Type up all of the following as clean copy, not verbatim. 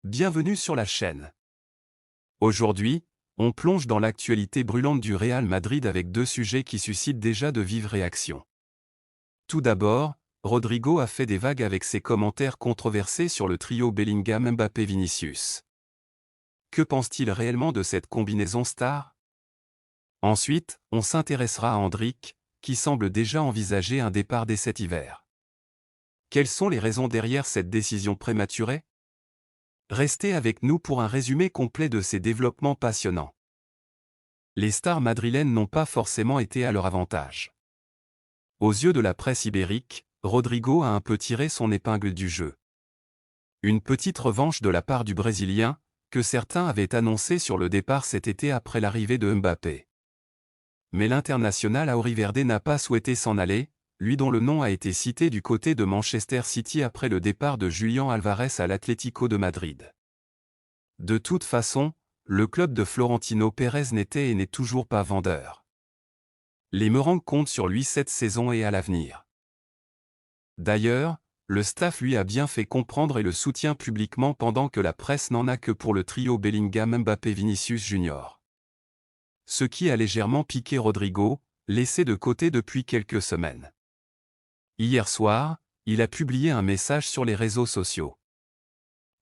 Bienvenue sur la chaîne. Aujourd'hui, on plonge dans l'actualité brûlante du Real Madrid avec deux sujets qui suscitent déjà de vives réactions. Tout d'abord, Rodrigo a fait des vagues avec ses commentaires controversés sur le trio Bellingham-Mbappé-Vinicius. Que pense-t-il réellement de cette combinaison star? Ensuite, on s'intéressera à Endrick, qui semble déjà envisager un départ dès cet hiver. Quelles sont les raisons derrière cette décision prématurée? Restez avec nous pour un résumé complet de ces développements passionnants. Les stars madrilènes n'ont pas forcément été à leur avantage. Aux yeux de la presse ibérique, Rodrigo a un peu tiré son épingle du jeu. Une petite revanche de la part du Brésilien, que certains avaient annoncé sur le départ cet été après l'arrivée de Mbappé. Mais l'international auriverde n'a pas souhaité s'en aller, lui dont le nom a été cité du côté de Manchester City après le départ de Julián Álvarez à l'Atlético de Madrid. De toute façon, le club de Florentino Pérez n'était et n'est toujours pas vendeur. Les Merengues comptent sur lui cette saison et à l'avenir. D'ailleurs, le staff lui a bien fait comprendre et le soutient publiquement pendant que la presse n'en a que pour le trio Bellingham-Mbappé-Vinicius Junior. Ce qui a légèrement piqué Rodrigo, laissé de côté depuis quelques semaines. Hier soir, il a publié un message sur les réseaux sociaux.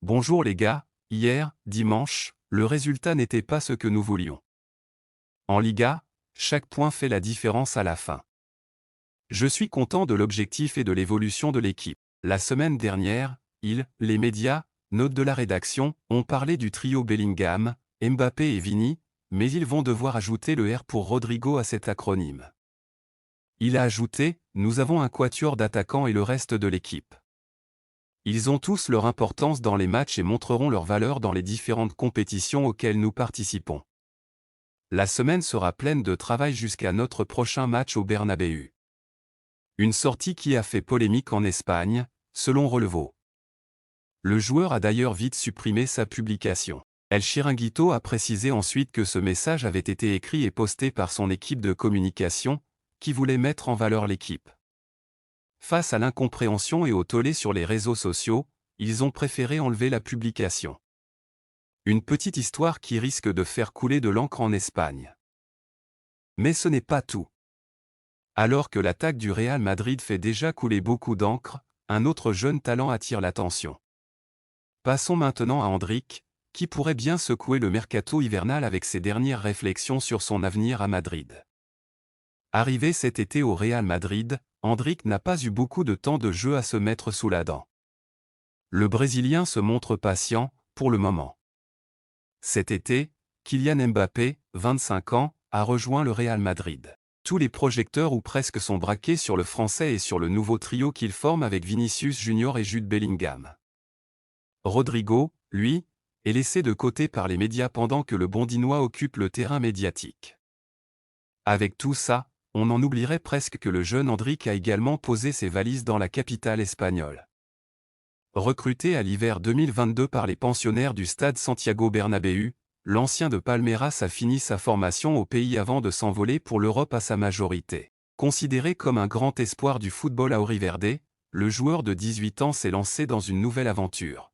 Bonjour les gars, hier, dimanche, le résultat n'était pas ce que nous voulions. En Liga, chaque point fait la différence à la fin. Je suis content de l'objectif et de l'évolution de l'équipe. La semaine dernière, les médias, notes de la rédaction, ont parlé du trio Bellingham, Mbappé et Vini, mais ils vont devoir ajouter le R pour Rodrigo à cet acronyme. Il a ajouté, nous avons un quatuor d'attaquants et le reste de l'équipe. Ils ont tous leur importance dans les matchs et montreront leur valeur dans les différentes compétitions auxquelles nous participons. La semaine sera pleine de travail jusqu'à notre prochain match au Bernabéu. Une sortie qui a fait polémique en Espagne, selon Relevo. Le joueur a d'ailleurs vite supprimé sa publication. El Chiringuito a précisé ensuite que ce message avait été écrit et posté par son équipe de communication, qui voulait mettre en valeur l'équipe. Face à l'incompréhension et au tollé sur les réseaux sociaux, ils ont préféré enlever la publication. Une petite histoire qui risque de faire couler de l'encre en Espagne. Mais ce n'est pas tout. Alors que l'attaque du Real Madrid fait déjà couler beaucoup d'encre, un autre jeune talent attire l'attention. Passons maintenant à Endrick, qui pourrait bien secouer le mercato hivernal avec ses dernières réflexions sur son avenir à Madrid. Arrivé cet été au Real Madrid, Endrick n'a pas eu beaucoup de temps de jeu à se mettre sous la dent. Le Brésilien se montre patient, pour le moment. Cet été, Kylian Mbappé, 25 ans, a rejoint le Real Madrid. Tous les projecteurs ou presque sont braqués sur le Français et sur le nouveau trio qu'il forme avec Vinicius Junior et Jude Bellingham. Rodrigo, lui, est laissé de côté par les médias pendant que le Bondinois occupe le terrain médiatique. Avec tout ça, on en oublierait presque que le jeune Endrick a également posé ses valises dans la capitale espagnole. Recruté à l'hiver 2022 par les pensionnaires du stade Santiago Bernabéu, l'ancien de Palmeiras a fini sa formation au pays avant de s'envoler pour l'Europe à sa majorité. Considéré comme un grand espoir du football auriverde, le joueur de 18 ans s'est lancé dans une nouvelle aventure.